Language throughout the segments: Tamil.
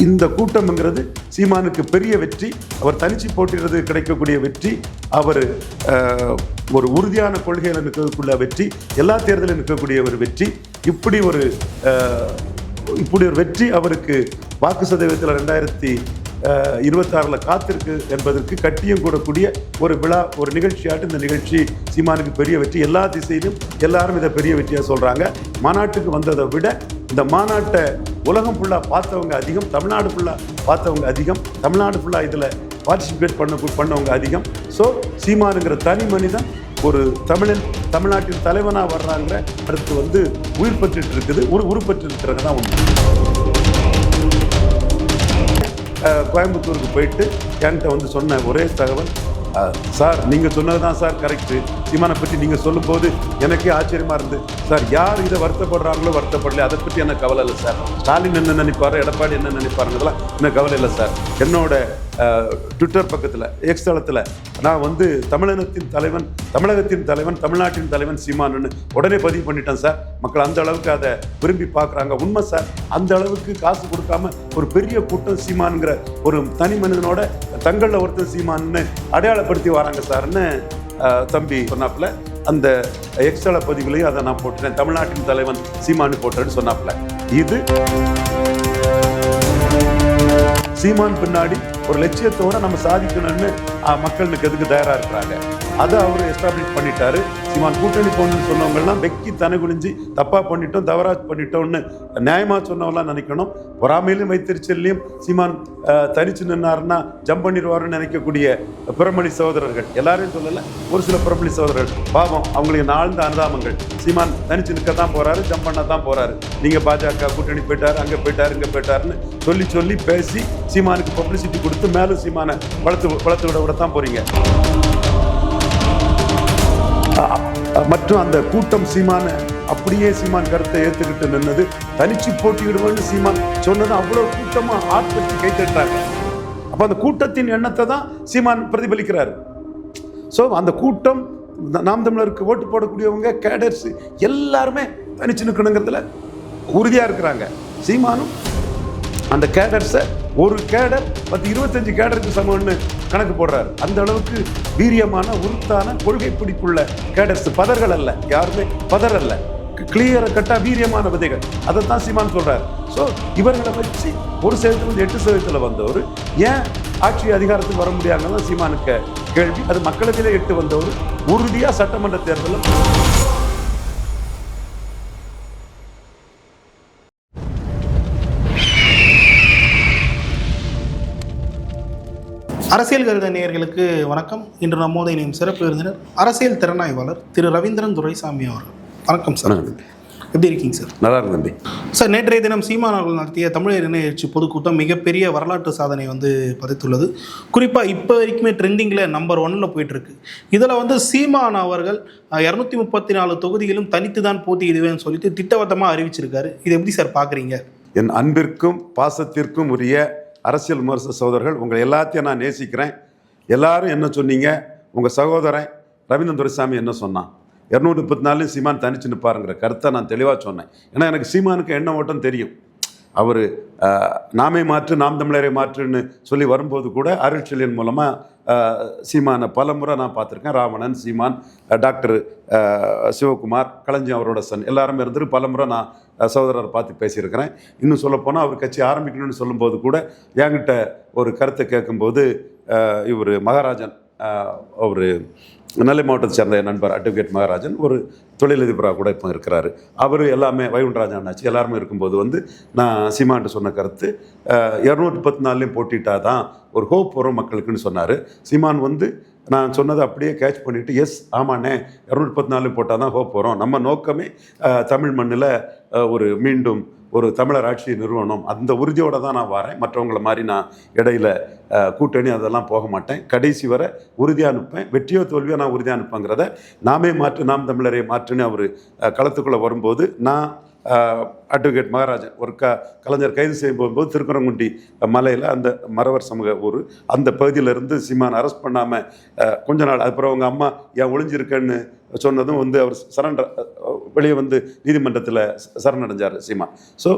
இந்த கூட்டம்ங்கிறது சீமானுக்கு பெரிய வெற்றி. அவர் தனிச்சு போட்டிடுறது கிடைக்கக்கூடிய வெற்றி, அவர் ஒரு உறுதியான கொள்கையில் நிற்கக்கூடிய வெற்றி, எல்லா தேர்தலில் நிற்கக்கூடிய ஒரு வெற்றி. இப்படி ஒரு வெற்றி அவருக்கு வாக்கு சதவீதத்தில் 2026 காத்திருக்கு என்பதற்கு கட்டியம் கூடக்கூடிய ஒரு விழா, ஒரு நிகழ்ச்சியாட்டு இந்த நிகழ்ச்சி சீமானுக்கு பெரிய வெற்றி. எல்லா திசையிலும் எல்லாரும் இதை பெரிய வெற்றியாக சொல்கிறாங்க. மாநாட்டுக்கு வந்ததை விட இந்த மாநாட்டை உலகம் ஃபுல்லாக பார்த்தவங்க அதிகம், தமிழ்நாடு ஃபுல்லாக பார்த்தவங்க அதிகம், தமிழ்நாடு ஃபுல்லாக இதில் பார்ட்டிசிபேட் பண்ணவங்க அதிகம். ஸோ சீமானுங்கிற தனி மனிதன் ஒரு தமிழ்நாட்டின் தலைவனாக வர்றாங்க. அடுத்து உயிர் பெற்றுட்டு இருக்குது, உருப்பெற்று இருக்கிறது தான் உண்மை. கோயம்புத்தூருக்கு போயிட்டு என்கிட்ட சொன்ன ஒரே தகவல், சார் நீங்கள் சொன்னது தான் சார் கரெக்டு. சீமானை பற்றி நீங்கள் சொல்லும்போது எனக்கே ஆச்சரியமாக இருந்து, சார் யார் இதை வருத்தப்படுறாங்களோ வருத்தப்படல, அதை பற்றி எனக்கு கவலை இல்லை சார். ஸ்டாலின் என்ன நினைப்பாரு, எடப்பாடி என்ன நினைப்பாருங்கிறதெல்லாம் எனக்கு கவலை இல்லை சார். என்னோட ட்விட்டர் பக்கத்தில், எக்ஸ் தளத்தில் நான் தமிழகத்தின் தலைவன், தமிழ்நாட்டின் தலைவன் சீமானுன்னு உடனே பதிவு பண்ணிட்டேன் சார். மக்கள் அந்த அளவுக்கு அதை விரும்பி பார்க்குறாங்க. உண்மை சார், அந்த அளவுக்கு காசு கொடுக்காம ஒரு பெரிய கூட்டம் சீமானுங்கிற ஒரு தனி மனிதனோட தங்களில் ஒருத்தர் சீமான்னு அடையாளப்படுத்தி வராங்க சார்ன்னு தம்பி சொன்னாப்புல. அந்த எக்ஸ் தள பதிவுலையும் அதை நான் போட்டுட்டேன், தமிழ்நாட்டின் தலைவன் சீமானு போட்டேன்னு சொன்னாப்புல. இது சீமான் பின்னாடி ஒரு லட்சியத்தோட நம்ம சாதிக்கணும்னு மக்களுக்கு எதுக்கு தயாராக இருக்கிறாங்க. அதை அவர் எஸ்டாப்ளிஷ் பண்ணிட்டாரு. சீமான் கூட்டணி போகணும்னு சொன்னவங்கெல்லாம் வெக்கி தனி குனிஞ்சு தப்பாக பண்ணிட்டோம், தவறாக பண்ணிட்டோம்னு நியாயமாக சொன்னவங்களாம் நினைக்கணும். பொறாமையிலும் வைத்திருச்சல்லையும் சீமான் தனிச்சு நின்னாருன்னா ஜம்ப் பண்ணிடுவாருன்னு நினைக்கக்கூடிய பிரமணி சகோதரர்கள், எல்லாரையும் சொல்லலை, ஒரு சில பிரமணி சகோதரர்கள் பாவம், அவங்களுக்கு ஆழ்ந்த அனுதாபங்கள். சீமான் தனிச்சு நிற்க தான் போறாரு, ஜம்ப் பண்ண தான் போறாரு. நீங்க பாஜக கூட்டணி போயிட்டாரு, அங்கே போயிட்டாரு, இங்கே போயிட்டாருன்னு சொல்லி பேசி சீமானுக்கு பப்ளிசிட்டி கொடுத்து மேலும் சீமானை வளர்த்து விடத்தான் போறீங்க. மற்றும் அந்த கூட்டம் அப்படியே சீமான் கருத்தை ஏற்றுக்கிட்டு நின்னது, தனிச்சு போட்டியிடுவேன்னு சீமான் சொன்னது அவ்வளவு கூட்டமா ஆட்பற்றி கை தட்டாங்க. அப்ப அந்த கூட்டத்தின் எண்ணத்தை தான் சீமான் பிரதிபலிக்கிறாரு. ஸோ அந்த கூட்டம், நாம் தமிழருக்கு ஓட்டு போடக்கூடியவங்க, கேடர்ஸ் எல்லாருமே தனிச்சு நிற்கணுங்கிறதுல உறுதியா இருக்கிறாங்க. சீமானும் அந்த கேடர்ஸை ஒரு கேடர் 25 கேடருக்கு சமம்னு கணக்கு போடுறாரு. அந்த அளவுக்கு வீரியமான உருத்தான கொள்கை பிடிப்புள்ள கேடர்ஸ், பதர்கள் அல்ல, யாருமே பதர் அல்ல, கிளியரை கட்டா வீரியமான விதைகள். அதை தான் சீமான் சொல்றாரு. ஸோ இவர்களை வச்சு 1% 8% வந்தவர் ஏன் ஆட்சி அதிகாரத்துக்கு வர முடியாதுன்னு சீமானுக்கு கேள்வி. அது மக்களவையிலே 8 வந்தவர் உறுதியா சட்டமன்ற தேர்தலில். அரசியல் கருத நேயர்களுக்கு வணக்கம். இன்று நம்மோடு இணையும் சிறப்பு விருந்தினர் அரசியல் திறனாய்வாளர் திரு ரவீந்திரன் துரைசாமி அவர்கள். வணக்கம் சார். எப்படி இருக்கீங்க சார்? நல்லா இருக்கு தம்பி. சார், நேற்றைய தினம் சீமான் அவர்கள் நடத்திய தமிழர் இன எழுச்சி பொதுக்கூட்டம் மிகப்பெரிய வரலாற்று சாதனை பதித்துள்ளது. குறிப்பாக இப்போ வரைக்குமே ட்ரெண்டிங்கில் நம்பர் 1 போயிட்டுருக்கு. இதில் சீமான் அவர்கள் 234 தொகுதிகளும் தனித்து தான் போட்டியிடுவேன்னு சொல்லிட்டு திட்டவட்டமாக அறிவிச்சிருக்காரு. இது எப்படி சார் பார்க்குறீங்க? என் அன்பிற்கும் பாசத்திற்கும் உரிய அரசியல் விமர்சன சகோதரர்கள், உங்களை எல்லாத்தையும் நான் நேசிக்கிறேன். எல்லாரும் என்ன சொன்னீங்க? உங்கள் சகோதரன் ரவீந்திரன் துரைசாமி என்ன சொன்னான்? 234 சீமான் தனிச்சு நிற்பாருங்கிற கருத்தை நான் தெளிவாக சொன்னேன். ஏன்னா எனக்கு சீமானுக்கு எண்ண ஓட்டம் தெரியும். அவர் நாமே மாற்று, நாம் தமிழரை மாற்றுன்னு சொல்லி வரும்போது கூட அருட்செழியன் மூலமாக சீமானை பல முறை நான் பார்த்துருக்கேன். ராவணன், சீமான், டாக்டர் சிவகுமார், கலைஞர் அவரோட சன் எல்லாருமே இருந்துட்டு பல முறை நான் சகோதரரை பார்த்து பேசியிருக்கிறேன். இன்னும் சொல்லப்போனால் அவர் கட்சி ஆரம்பிக்கணும்னு சொல்லும்போது கூட என்கிட்ட ஒரு கருத்தை கேட்கும்போது இவர் மகாராஜன், அவர் நெல்லை மாவட்டத்தை சேர்ந்த நண்பர் அட்வொகேட் மகாராஜன், ஒரு தொழிலதிபராக கூட இப்போ இருக்கிறாரு. அவர் எல்லாமே வைகுண்டராஜன் அண்ணாச்சி எல்லாருமே இருக்கும்போது நான் சீமான்ட்டு சொன்ன கருத்து 234 போட்டிட்டா தான் ஒரு ஹோப் வரும் மக்களுக்குன்னு சொன்னார். சீமான் நான் சொன்னதை அப்படியே கேட்ச் பண்ணிவிட்டு, எஸ் ஆமாண்ணே 234 போட்டால் தான் ஹோப் வரும், நம்ம நோக்கமே தமிழ் மண்ணில் மீண்டும் ஒரு தமிழர் ஆட்சியை நிறுவனம், அந்த உறுதியோடு தான் நான் வரேன். மற்றவங்கள மாதிரி நான் இடையில கூட்டணி அதெல்லாம் போக மாட்டேன். கடைசி வரை உறுதியாக அனுப்பேன். வெற்றியோ தோல்வியோ நான் உறுதியாக அனுப்பேங்கிறத நாமே மாற்று, நாம் தமிழரை மாற்றுன்னு அவர் களத்துக்குள்ளே வரும்போது நான் அட்வொகேட் மகாராஜன் ஒரு கலைஞர் கைது செய்யும் போகும்போது திருக்குறங்குண்டி மலையில் அந்த மறவர் சமூக ஊர் அந்த பகுதியிலேருந்து சீமான் அரெஸ்ட் பண்ணாமல் கொஞ்ச நாள் அப்புறம் அவங்க அம்மா ஏன் ஒளிஞ்சிருக்கேன்னு சொன்னதும் அவர் சரண்டர் வெளியே நீதிமன்றத்தில் சரணடைஞ்சார் சீமான். ஸோ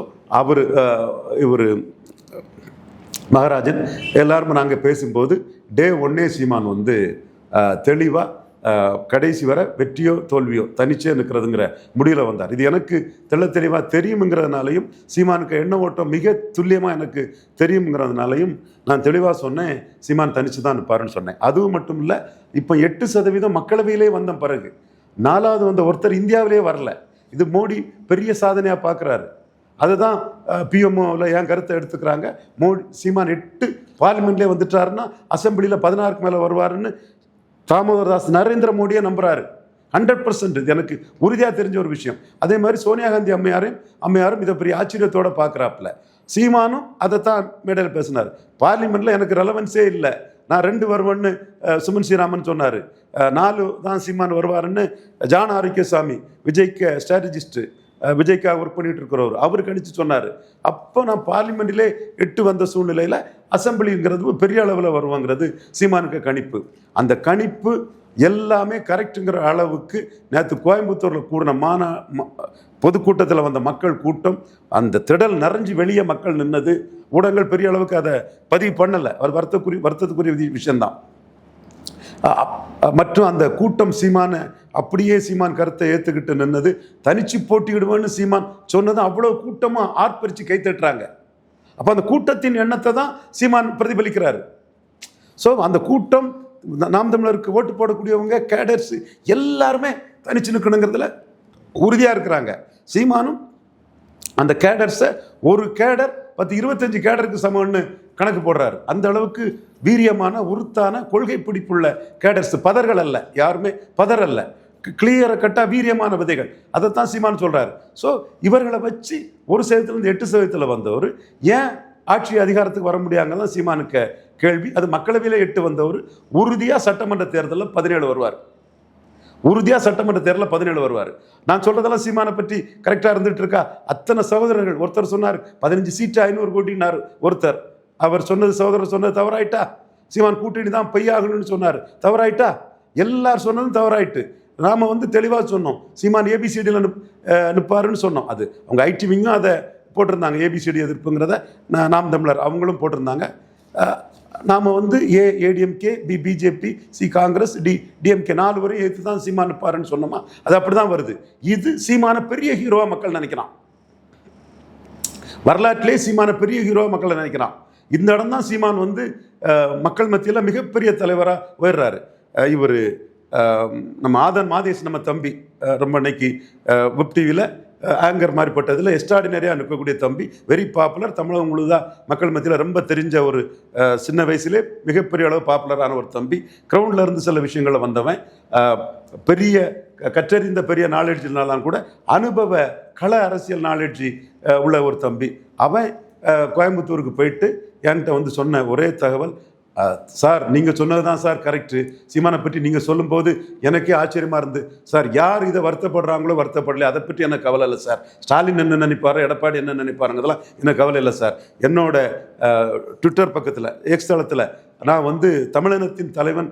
இவர் மகாராஜன் எல்லாரும் நாங்கள் பேசும்போது டே ஒன்னே சீமான் வந்து தெளிவாக கடைசி வரை வெற்றியோ தோல்வியோ தனிச்சே நிற்கிறதுங்கிற முடிவில் வந்தார். இது எனக்கு தெளிவாக தெரியுங்கிறதுனாலையும் சீமானுக்கு எண்ண ஓட்டம் மிக துல்லியமாக எனக்கு தெரியுங்கிறதுனாலையும் நான் தெளிவாக சொன்னேன் சீமான் தனிச்சு தான் நிற்பாருன்னு சொன்னேன். அதுவும் மட்டும் இல்லை, இப்போ 8% மக்களவையிலே வந்த பிறகு 4வது வந்த ஒருத்தர் இந்தியாவிலே வரல. இது மோடி பெரிய சாதனையாக பார்க்குறாரு. அதுதான் பிஎம்ஓவில் என் கருத்தை எடுத்துக்கிறாங்க. மோடி சீமான் 8 பார்லிமெண்ட்லேயே வந்துட்டாருன்னா அசம்பிளியில் 16க்கு மேலே வருவாருன்னு தாமோதரதாஸ் நரேந்திர மோடியை நம்புறாரு. 100% இது எனக்கு உறுதியாக தெரிஞ்ச ஒரு விஷயம். அதே மாதிரி சோனியா காந்தி அம்மையாரும் இதை பெரிய ஆச்சரியத்தோடு பார்க்குறாப்புல. சீமானும் அதைத்தான் மேடையில் பேசினார். பார்லிமெண்ட்டில் எனக்கு ரெலவன்ஸே இல்லை, நான் 2 வருவேன்னு சுமன் ஸ்ரீராமன் சொன்னார். 4 தான் சீமான் வருவாருன்னு ஜான் ஆரோக்கியசாமி விஜய்க்கு ஸ்ட்ராட்டஜிஸ்ட்டு விஜய்க்காக ஒர்க் பண்ணிட்டு இருக்கிறவர் அவர் கணிச்சு சொன்னார். அப்போ நான் பார்லிமெண்ட்டிலே 8 வந்த சூழ்நிலையில் அசம்பிளிங்கிறது பெரிய அளவில் வருவாங்கிறது சீமானுக்கு கணிப்பு. அந்த கணிப்பு எல்லாமே கரெக்டுங்கிற அளவுக்கு நேற்று கோயம்புத்தூரில் கூடின பொதுக்கூட்டத்தில் வந்த மக்கள் கூட்டம், அந்த திடல் நிறைஞ்சு வெளியே மக்கள் நின்னது. ஊடகங்கள் பெரிய அளவுக்கு அதை பதிவு பண்ணலை. அவர் வருத்தத்துக்குரிய விஷயம்தான். மற்றும் அந்த கூட்டம் அப்படியே சீமான் கருத்தை ஏற்றுக்கிட்டு நின்னது. தனிச்சு போட்டியிடுவேன்னு சீமான் சொன்னது அவ்வளோ கூட்டமாக ஆர்ப்பரித்து கைத்தட்டுறாங்க. அப்போ அந்த கூட்டத்தின் எண்ணத்தை தான் சீமான் பிரதிபலிக்கிறாரு. ஸோ அந்த கூட்டம் நாம் தமிழருக்கு ஓட்டு போடக்கூடியவங்க கேடர்ஸ் எல்லாருமே தனிச்சு நிற்கணுங்கிறதுல உறுதியாக இருக்கிறாங்க. சீமானும் அந்த கேடர்ஸை ஒரு கேடர் 25 கேடருக்கு சமம்னு கணக்கு போடுறாரு. அந்த அளவுக்கு வீரியமான உறுத்தான கொள்கை பிடிப்புள்ள கேடர்ஸ், பதர்கள் அல்ல, யாருமே பதர் அல்ல, கிளியரை கட்டா வீரியமான விதைகள். அதைத்தான் சீமான் சொல்றாரு. ஸோ இவர்களை வச்சு 1% 8% வந்தவர் ஏன் ஆட்சி அதிகாரத்துக்கு வர முடியாங்கதான் சீமானுக்கு கேள்வி. அது மக்களவையில் 8 வந்தவர் உறுதியாக சட்டமன்ற தேர்தலில் 17 வருவார். உறுதியாக சட்டமன்ற தேர்தலில் 17 வருவார். நான் சொல்றதெல்லாம் சீமானை பற்றி கரெக்டாக இருந்துட்டு இருக்கா? அத்தனை சகோதரர்கள். ஒருத்தர் சொன்னார் 15 சீட்டு 500 கோடினார் ஒருத்தர். அவர் சொன்னது சகோதரர் சொன்னது தவறாயிட்டா? சீமான் கூட்டணி தான் பொய்யாகணும்னு சொன்னார், தவறாயிட்டா? எல்லாரும் சொன்னதும் தவறாயிட்டு. நாம் தெளிவாக சொன்னோம் சீமான் ஏபிசிடியில் நிற்பாருன்னு சொன்னோம். அது அவங்க ஐடி விங்கும் அதை போட்டிருந்தாங்க, ஏபிசிடி எதிர்ப்புங்கிறத. நாம் தமிழர் அவங்களும் போட்டிருந்தாங்க. நாம் ஏடிஎம்கே, பிஜேபி, காங்கிரஸ், டிஎம்கே 4 வரையும் எடுத்து தான் சீமான் நிற்பாருன்னு சொன்னோமா? அது அப்படி தான் வருது. இது சீமான பெரிய ஹீரோவாக மக்கள் நினைக்கிறான். வரலாற்றிலே சீமான பெரிய ஹீரோவாக மக்கள் நினைக்கிறான். இந்த இடம் தான் சீமான் மக்கள் மத்தியில் மிகப்பெரிய தலைவராக உயர்றாரு. இவர் நம்ம ஆதன் மாதேஷ், நம்ம தம்பி, ரொம்ப இன்னைக்கு வெப் டிவியில் ஆங்கர் மாதிரிப்பட்டதில் எக்ஸ்ட்ராடினரியாக நிற்கக்கூடிய தம்பி, வெரி பாப்புலர். தமிழகம் முழுதாக மக்கள் மத்தியில் ரொம்ப தெரிஞ்ச ஒரு சின்ன வயசுலே மிகப்பெரிய அளவு பாப்புலரான ஒரு தம்பி. கிரவுண்டில் இருந்து சில விஷயங்களில் வந்தவன், பெரிய கற்றறிந்த பெரிய நாலேஜ்னாலும் கூட அனுபவ கள அரசியல் நாலேஜி உள்ள ஒரு தம்பி. அவன் கோயம்புத்தூருக்கு போயிட்டு என்கிட்ட சொன்ன ஒரே தகவல், சார் நீங்கள் சொன்னது தான் சார் கரெக்டு. சீமானை பற்றி நீங்கள் சொல்லும்போது எனக்கே ஆச்சரியமாக இருந்து, சார் யார் இதை வருத்தப்படுறாங்களோ வருத்தப்படலையே அதை பற்றி எனக்கு கவலை இல்லை சார். ஸ்டாலின் என்ன நினைப்பாரோ, எடப்பாடி என்ன நினைப்பாருங்க, அதெல்லாம் எனக்கு கவலை இல்லை சார். என்னோட ட்விட்டர் பக்கத்தில், எக்ஸ் தளத்தில் நான் தமிழகத்தின் தலைவன்,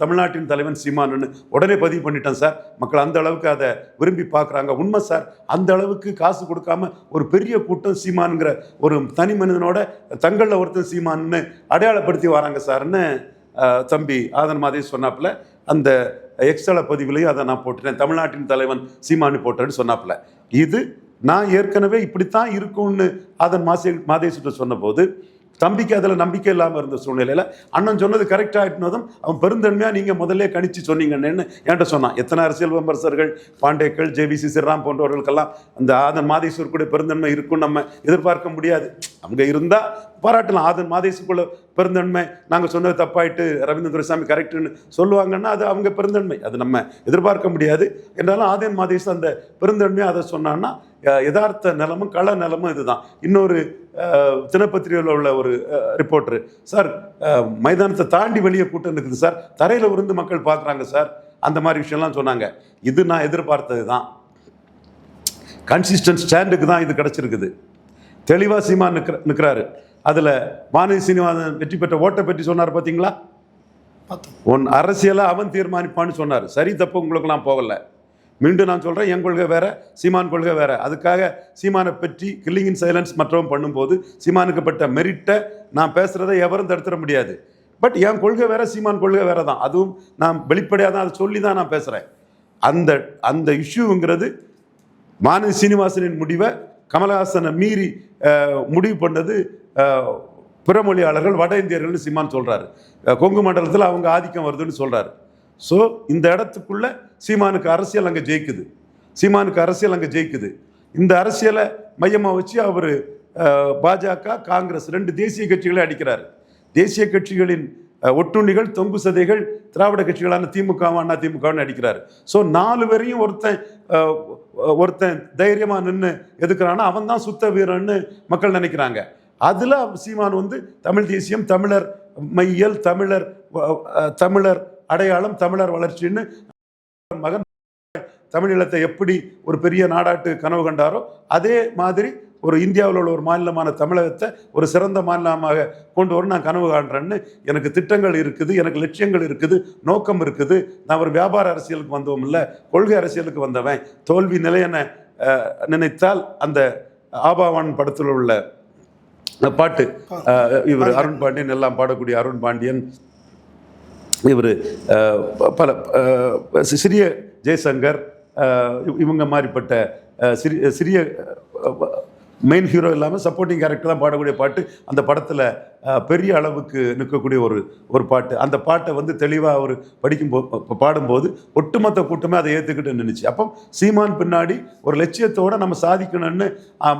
தமிழ்நாட்டின் தலைவன் சீமானுன்னு உடனே பதிவு பண்ணிட்டேன் சார். மக்கள் அந்த அளவுக்கு அதை விரும்பி பார்க்குறாங்க. உண்மை சார், அந்த அளவுக்கு காசு கொடுக்காம ஒரு பெரிய கூட்டம் சீமானுங்கிற ஒரு தனி மனிதனோட தங்களில் ஒருத்தன் சீமான்னு அடையாளப்படுத்தி வராங்க சார்ன்னு தம்பி ஆதன் மாதேஷ் சொன்னாப்புல. அந்த எக்ஸ்தள பதிவுலையும் அதை நான் போட்டுட்டேன், தமிழ்நாட்டின் தலைவன் சீமானு போட்டேன்னு சொன்னாப்புல. இது நான் ஏற்கனவே இப்படித்தான் இருக்கும்னு ஆதன் மாதேஷ்கிட்ட சொன்ன போது தம்பிக்கு அதில் நம்பிக்கை இல்லாமல் இருந்த சூழ்நிலையில் அண்ணன் சொன்னது கரெக்டாகிட்டதும் அவன் பெருந்தன்மையாக நீங்கள் முதல்ல கணிச்சு சொன்னீங்கன்னு என்கிட்ட சொன்னான். எத்தனை அரசியல் விமர்சகர்கள், பாண்டேக்கள், ஜேவிசி ஸ்ரீராம் போன்றவர்களுக்கெல்லாம் அந்த ஆதன் மாதேஸ்வர் கூட பெருந்தன்மை இருக்குன்னு நம்ம எதிர்பார்க்க முடியாது. அவங்க இருந்தால் பாராட்டலாம். ஆதன் மாதேசுக்குள்ள பெருந்தன்மை, நாங்கள் சொன்னது தப்பாயிட்டு ரவீந்திர துரைசாமி கரெக்டுன்னு சொல்லுவாங்கன்னா அது அவங்க பெருந்தன்மை, அது நம்ம எதிர்பார்க்க முடியாது. என்றாலும் ஆதன் மாதேஷ் அந்த பெருந்தன்மையாக அதை சொன்னான்னா யதார்த்த நிலமும் கள நிலமும் இதுதான். இன்னொரு தினப்பத்திரிகையில் உள்ள ஒரு ரிப்போர்ட்டரு, சார் மைதானத்தை தாண்டி வெளியே கூட்டம் இருக்குது சார், தரையில் விருந்து மக்கள் பார்க்குறாங்க சார், அந்த மாதிரி விஷயம்லாம் சொன்னாங்க. இது நான் எதிர்பார்த்தது தான். கன்சிஸ்டன்ட் ஸ்டாண்டுக்கு தான் இது கிடச்சிருக்குது. தெளிவாக சீமான் நிற்கிறாரு. அதில் வானதி சீனிவாசன் வெற்றி பெற்ற ஓட்டை பற்றி சொன்னார் பார்த்தீங்களா? உன் அரசியலை அவன் தீர்மானிப்பான்னு சொன்னார். சரி தப்பு உங்களுக்கெல்லாம் போகலை. மீண்டும் நான் சொல்கிறேன், என் கொள்கை வேற, சீமான் கொள்கை வேற. அதுக்காக சீமானை பற்றி கில்லிங் இன் சைலன்ஸ் மற்றவன் பண்ணும்போது சீமானுக்குப்பட்ட மெரிட்டை நான் பேசுகிறத எவரும் தடுத்துட முடியாது. பட் என் கொள்கை வேற, சீமான் கொள்கை வேற தான். அதுவும் நான் வெளிப்படையாக தான் அதை சொல்லி தான் நான் பேசுகிறேன். அந்த அந்த இஷ்யூங்கிறது வானதி சீனிவாசனின் முடிவை கமலஹாசனை மீறி முடிவு பண்ணது பிறமொழியாளர்கள், வட இந்தியர்கள்னு சீமான் சொல்கிறாரு. கொங்கு மண்டலத்தில் அவங்க ஆதிக்கம் வருதுன்னு சொல்கிறாரு. ஸோ இந்த இடத்துக்குள்ள சீமானுக்கு அரசியல் அங்கே ஜெயிக்குது. இந்த அரசியலை மையமாக வச்சு அவர் பாஜக, காங்கிரஸ் 2 தேசிய கட்சிகளை அடிக்கிறார். தேசிய கட்சிகளின் ஒட்டுண்ணிகள், தொங்கு சதைகள் திராவிட கட்சிகளான திமுகவும் அண்ணா திமுகவும் அடிக்கிறார். ஸோ 4 பேரையும் ஒருத்தன் தைரியமாக நின்று எதுக்குறான்னா அவன் தான் சுத்த வீரன்னு மக்கள் நினைக்கிறாங்க. அதில் சீமான் வந்து தமிழ் தேசியம், தமிழர் மையல், தமிழர் அடையாளம், தமிழர் வளர்ச்சின்னு மகன் தமிழீழத்தை எப்படி ஒரு பெரிய நாடாட்டு கனவு கண்டாரோ அதே மாதிரி ஒரு இந்தியாவில் உள்ள ஒரு மாநிலமான தமிழகத்தை ஒரு சிறந்த மாநிலமாக கொண்டு வர நான் கனவு காண்றேன்னு எனக்கு திட்டங்கள் இருக்குது, எனக்கு லட்சியங்கள் இருக்குது, நோக்கம் இருக்குது. நான் ஒரு வியாபார அரசியலுக்கு வந்தவன் இல்லை, கொள்கை அரசியலுக்கு வந்தவன். தோல்வி நிலையென நினைத்தால் அந்த ஆபாவான் படத்தில் உள்ள பாட்டு, இவர் அருண் பாண்டியன் எல்லாம் பாடக்கூடிய அருண் பாண்டியன், இவர் பல சிறிய ஜெய்சங்கர், இவங்க மாதிரிப்பட்ட சிறிய மெயின் ஹீரோ இல்லாமல் சப்போர்ட்டிங் கேரக்டர் தான் பாடக்கூடிய பாட்டு. அந்த படத்தில் பெரிய அளவுக்கு நிற்கக்கூடிய ஒரு பாட்டு. அந்த பாட்டை வந்து தெளிவாக அவர் பாடும்போது ஒட்டுமொத்த கூட்டமே அதை ஏற்றுக்கிட்டு நின்றுச்சு. அப்போ சீமான் பின்னாடி ஒரு லட்சியத்தோடு நம்ம சாதிக்கணும்னு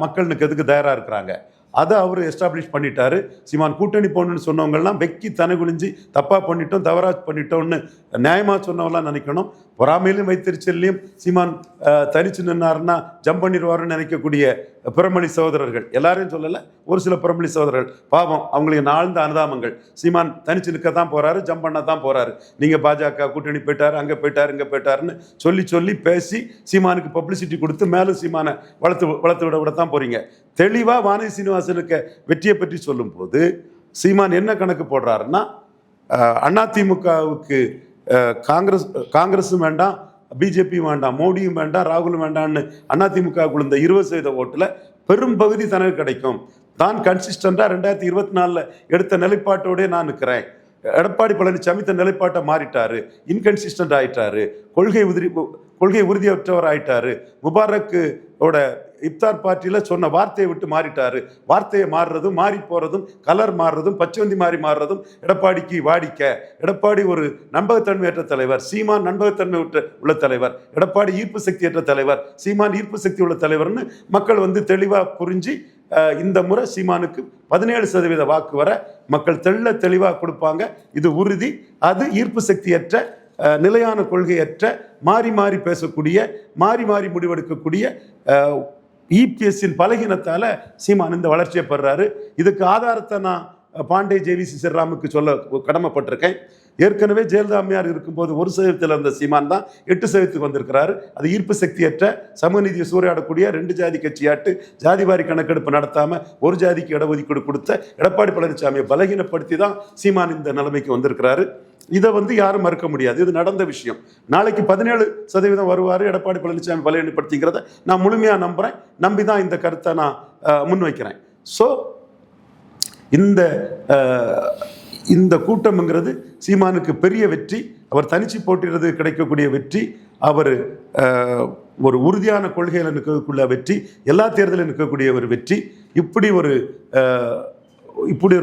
மக்கள் நிற்கிறதுக்கு தயாராக இருக்கிறாங்க. அதை அவர் எஸ்டாப்ளிஷ் பண்ணிட்டாரு. சீமான் கூட்டணி போகணுன்னு சொன்னவங்கெல்லாம் வெக்கி தனி குனிஞ்சு தப்பாக பண்ணிட்டோம், தவறாக பண்ணிட்டோம்னு நியாயமாக சொன்னவங்களாம் நினைக்கணும். பொறாமையிலையும் வைத்திருச்சல்லையும் சீமான் தனிச்சு நின்னாருன்னா ஜம்ப் பண்ணிடுவாருன்னு நினைக்கக்கூடிய பிறமொழி சகோதரர்கள், எல்லாரையும் சொல்லலை, ஒரு சில பிறமொழி சகோதரர்கள் பாவம், அவங்களுக்கு நாழ்ந்த அனுதாபங்கள். சீமான் தனிச்சு நிற்க தான் போகிறாரு, ஜம்ப் பண்ண தான் போகிறாரு. நீங்கள் பாஜக கூட்டணி போயிட்டார், அங்கே போயிட்டார், இங்கே போயிட்டாருன்னு சொல்லி பேசி சீமானுக்கு பப்ளிசிட்டி கொடுத்து மேலும் சீமானை வளர்த்து விடத்தான் போகிறீங்க. தெளிவாக வானதி சீனிவாசனுக்கு வெற்றியை பற்றி சொல்லும்போது சீமான் என்ன கணக்கு போடுறாருன்னா, அதிமுகவுக்கு காங்கிரஸும் வேண்டாம், பிஜேபி வேண்டாம், மோடியும் வேண்டாம், ராகுலும் வேண்டாம்னு அதிமுக இந்த 20% ஓட்டில் பெரும் பகுதி தனக்கு கிடைக்கும். தான் கன்சிஸ்டண்டாக 2024 எடுத்த நிலைப்பாட்டோடே நான் நிற்கிறேன். எடப்பாடி பழனிசாமி தன் நிலைப்பாட்டை மாறிட்டாரு, இன்கன்சிஸ்டன்ட் ஆயிட்டாரு, கொள்கை உறுதியற்றவர் ஆயிட்டாரு. முபாரக்கோட இப்தார் பார்ட்டியில் சொன்ன வார்த்தையை விட்டு மாறிட்டாரு. வார்த்தையை மாறுறதும், மாறி போகிறதும், கலர் மாறுறதும், பச்சவந்தி மாறுறதும் எடப்பாடிக்கு வாடிக்க. எடப்பாடி ஒரு நம்பகத்தன்மையற்ற தலைவர், சீமான் நம்பகத்தன்மை உள்ள தலைவர். எடப்பாடி ஈர்ப்பு சக்தியற்ற தலைவர், சீமான் ஈர்ப்பு சக்தி உள்ள தலைவர்னு மக்கள் வந்து தெளிவாக புரிஞ்சு இந்த முறை சீமானுக்கு 17% வாக்கு வர மக்கள் தெளிவாக கொடுப்பாங்க. இது உறுதி. அது ஈர்ப்பு சக்தியற்ற, நிலையான கொள்கையற்ற, மாறி பேசக்கூடிய, மாறி முடிவெடுக்கக்கூடிய இபிஎஸ்ஸின் பலகீனத்தால் சீமான் இந்த வளர்ச்சியை பெறாரு. இதுக்கு ஆதாரத்தை நான் பாண்டே ஜேவிசி ஸ்ரீராமுக்கு சொல்ல கடமைப்பட்டிருக்கேன். ஏற்கனவே ஜெயலலிதா அம்மையார் இருக்கும்போது 1% இருந்த சீமான் தான் 8% வந்திருக்கிறாரு. அது ஈர்ப்பு சக்தியற்ற, சமூக நீதியை சூறையாடக்கூடிய 2 ஜாதி கட்சியாட்டு ஜாதிவாரி கணக்கெடுப்பு நடத்தாமல் ஒரு ஜாதிக்கு இடஒதுக்கீடு கொடுத்த எடப்பாடி பழனிசாமியை பலகீனப்படுத்தி தான் சீமான் இந்த நிலைமைக்கு வந்திருக்கிறாரு. இதை வந்து யாரும் மறுக்க முடியாது. இது நடந்த விஷயம். நாளைக்கு 17% வருவார் எடப்பாடி பழனிசாமி பலகீனப்படுத்திங்கிறத நான் முழுமையாக நம்புகிறேன். நம்பி தான் இந்த கருத்தை நான் முன்வைக்கிறேன். ஸோ இந்த கூட்டம்ங்கிறது சீமானுக்கு பெரிய வெற்றி. அவர் தனிச்சு போட்டிறது கிடைக்கக்கூடிய வெற்றி, அவர் ஒரு உறுதியான கொள்கையில் நிற்கக்கூடிய வெற்றி, எல்லா தேர்தலில் நிற்கக்கூடிய ஒரு வெற்றி. இப்படி ஒரு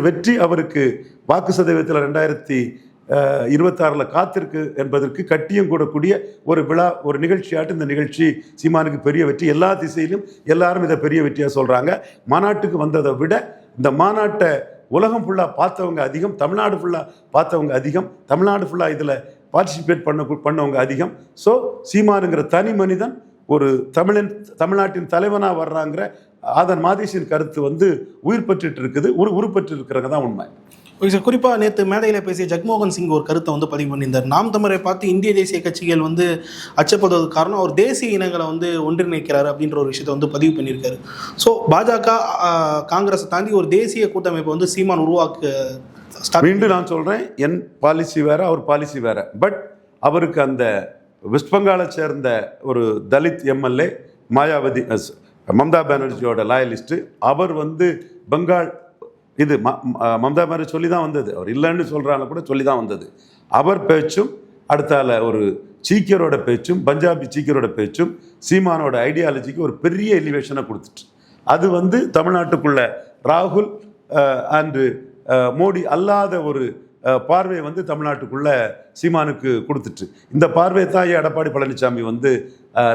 வெற்றி அவருக்கு வாக்கு சதவீதத்தில் 2026 காத்திருக்கு என்பதற்கு கட்டியம் கூடக்கூடிய ஒரு விழா, ஒரு நிகழ்ச்சியாட்டு இந்த நிகழ்ச்சி சீமானுக்கு பெரிய வெற்றி. எல்லா திசையிலும் எல்லாரும் இதை பெரிய வெற்றியாக சொல்கிறாங்க. மாநாட்டுக்கு வந்ததை விட இந்த மாநாட்டை உலகம் ஃபுல்லாக பார்த்தவங்க அதிகம், தமிழ்நாடு ஃபுல்லாக பார்த்தவங்க அதிகம், தமிழ்நாடு ஃபுல்லாக இதில் பார்ட்டிசிபேட் பண்ணவங்க அதிகம். ஸோ சீமானுங்கிற தனி மனிதன் ஒரு தமிழ்நாட்டின் தலைவனாக வர்றாங்கிற ஆதன் மாதேஷின் கருத்து வந்து உயிர் பெற்றுட்டு இருக்குது, உருப்பெற்று இருக்கிறவங்க தான் உண்மை. ஓகே சார், குறிப்பாக நேற்று மேடையில் பேசிய ஜக்மோகன் சிங் ஒரு கருத்தை வந்து பதிவு பண்ணியிருந்தார். நாம் தமிழரை பார்த்து இந்திய தேசிய கட்சிகள் வந்து அச்சப்படுவதற்கு காரணம் அவர் தேசிய இனங்களை வந்து ஒன்றிணைக்கிறார் அப்படின்ற ஒரு விஷயத்தை வந்து பதிவு பண்ணியிருக்காரு. ஸோ பாஜக காங்கிரஸை தாண்டி ஒரு தேசிய கூட்டமைப்பை வந்து சீமான் உருவாக்க மீண்டும் நான் சொல்கிறேன், என் பாலிசி வேறு, அவர் பாலிசி வேறு. பட் அவருக்கு அந்த வெஸ்ட் பெங்காலை சேர்ந்த ஒரு தலித் எம்எல்ஏ மாயாவதி மம்தா பானர்ஜியோட லாயலிஸ்ட்டு. அவர் வந்து பெங்கால் இது மம்தா பானர்ஜி சொல்லி தான் வந்தது, அவர் இல்லைன்னு சொல்கிறாங்க கூட சொல்லி தான் வந்தது. அவர் பேச்சும் அடுத்தால ஒரு சீக்கியரோட பேச்சும் பஞ்சாபி சீக்கியரோட பேச்சும் சீமானோட ஐடியாலஜிக்கு ஒரு பெரிய எலிவேஷனை கொடுத்துட்டு, அது வந்து தமிழ்நாட்டுக்குள்ள ராகுல் அண்டு மோடி அல்லாத ஒரு பார்வையை வந்து தமிழ்நாட்டுக்குள்ள சீமானுக்கு கொடுத்துட்டு, இந்த பார்வையை தான் எடப்பாடி பழனிசாமி வந்து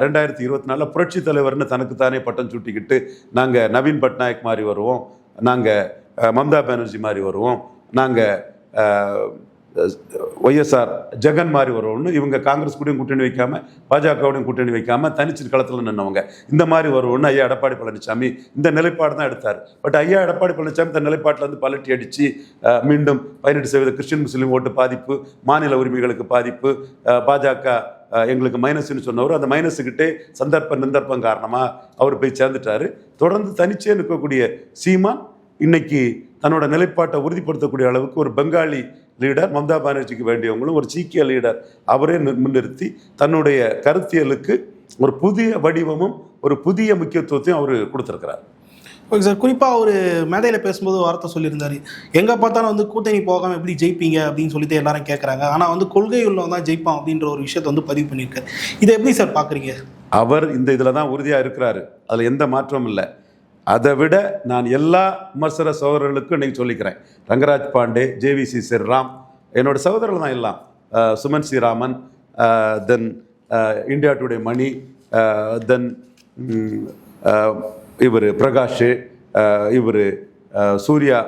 2024 புரட்சி தலைவர்னு தனக்குத்தானே பட்டம் சூட்டிக்கிட்டு நாங்கள் நவீன் பட்நாயக் மாதிரி வருவோம், நாங்கள் மம்தா பானர்ஜி மாதிரி வருவோம், நாங்கள் ஒய்எஸ்ஆர் ஜெகன் மாதிரி வருவோம்னு இவங்க காங்கிரஸ் கூடயும் கூட்டணி வைக்காம பாஜகவுடையும் கூட்டணி வைக்காம தனிச்சு களத்தில் நின்றவங்க இந்த மாதிரி வருவோம்னு ஐயா எடப்பாடி பழனிசாமி இந்த நிலைப்பாடு தான் எடுத்தார். பட் ஐயா எடப்பாடி பழனிசாமி இந்த நிலைப்பாட்டில் வந்து பலட்டி அடித்து மீண்டும் 18% கிறிஸ்டின் முஸ்லீம் ஓட்டு பாதிப்பு, மாநில உரிமைகளுக்கு பாதிப்பு, பாஜக எங்களுக்கு மைனஸ்ன்னு சொன்னவர் அந்த மைனஸுக்கிட்டே சந்தர்ப்பம் காரணமாக அவர் போய் சேர்ந்துட்டார். தொடர்ந்து தனிச்சே நிற்கக்கூடிய சீமான் இன்னைக்கு தன்னோட நிலைப்பாட்டை உறுதிப்படுத்தக்கூடிய அளவுக்கு ஒரு பெங்காலி லீடர், மம்தா பானர்ஜிக்கு வேண்டியவங்களும் ஒரு சீக்கிய லீடர் அவரே முன்னிறுத்தி தன்னுடைய கருத்தியலுக்கு ஒரு புதிய வடிவமும் ஒரு புதிய முக்கியத்துவத்தையும் அவர் கொடுத்துருக்கிறார். ஓகே சார், குறிப்பாக ஒரு மேடையில் பேசும்போது வார்த்தை சொல்லியிருந்தார், எங்கே பார்த்தாலும் வந்து கூட்டணி போகாமல் எப்படி ஜெயிப்பீங்க அப்படின்னு சொல்லிட்டு எல்லாரும் கேட்குறாங்க, ஆனால் வந்து கொள்கை உள்ளவன் தான் ஜெயிப்பான் அப்படின்ற ஒரு விஷயத்தை வந்து பதிவு பண்ணியிருக்காரு. இதை எப்படி சார் பார்க்குறீங்க? அவர் இந்த இதில் தான் உறுதியாக இருக்கிறாரு, அதில் எந்த மாற்றமும் இல்லை. அதை விட நான் எல்லா விமர்சன சகோதரர்களுக்கும் இன்றைக்கி சொல்லிக்கிறேன், ரங்கராஜ் பாண்டே, ஜேவிசி ஸ்ரீராம் என்னோட சகோதரர்கள் தான் எல்லாம், சுமன் ஸ்ரீராமன், தென் இந்தியா டுடே மணி, தென் இவர் பிரகாஷ், இவர் சூர்யா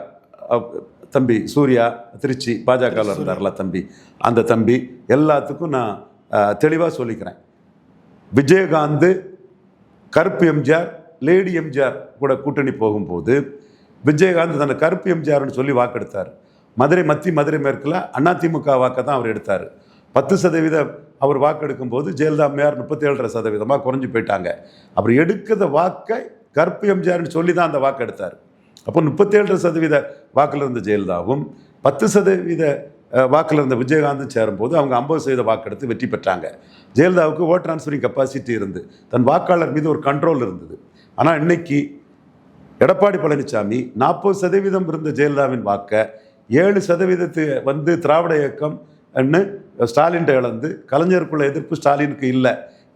தம்பி, சூர்யா திருச்சி பாஜகவில் இருந்தார்ல தம்பி, அந்த தம்பி எல்லாத்துக்கும் நான் தெளிவாக சொல்லிக்கிறேன், விஜயகாந்த் கருப்பு எம்ஜிஆர் லேடி எம்ஜிஆர் கூட கூட்டணி போகும்போது விஜயகாந்த் தன்னை கருப்பு எம்ஜிஆர்னு சொல்லி வாக்கெடுத்தார். மதுரை மேற்கில் அதிமுக வாக்கை தான் அவர் எடுத்தார். 10% அவர் வாக்கெடுக்கும் போது ஜெயலலிதா அம்மையார் 37% குறைஞ்சி போயிட்டாங்க. அவர் எடுக்கிற வாக்கை கருப்பு எம்ஜிஆர்னு சொல்லி தான் அந்த வாக்கு எடுத்தார். அப்போ 37% வாக்கில் இருந்த ஜெயலலிதாவும் 10% வாக்கில் இருந்த விஜயகாந்தும் சேரும்போது அவங்க 50% வாக்கெடுத்து வெற்றி பெற்றாங்க. ஜெயலலிதாவுக்கு ஓட் டிரான்ஸ்ஃபரிங் கெப்பாசிட்டி இருந்து தன் வாக்காளர் மீது ஒரு கண்ட்ரோல் இருந்தது. ஆனால் இன்னைக்கு எடப்பாடி பழனிசாமி 40% இருந்த ஜெயலலிதாவின் வாக்கை 7% வந்து திராவிட இயக்கம் ஸ்டாலின் இழந்து கலைஞருக்குள்ள எதிர்ப்பு ஸ்டாலினுக்கு இல்லை.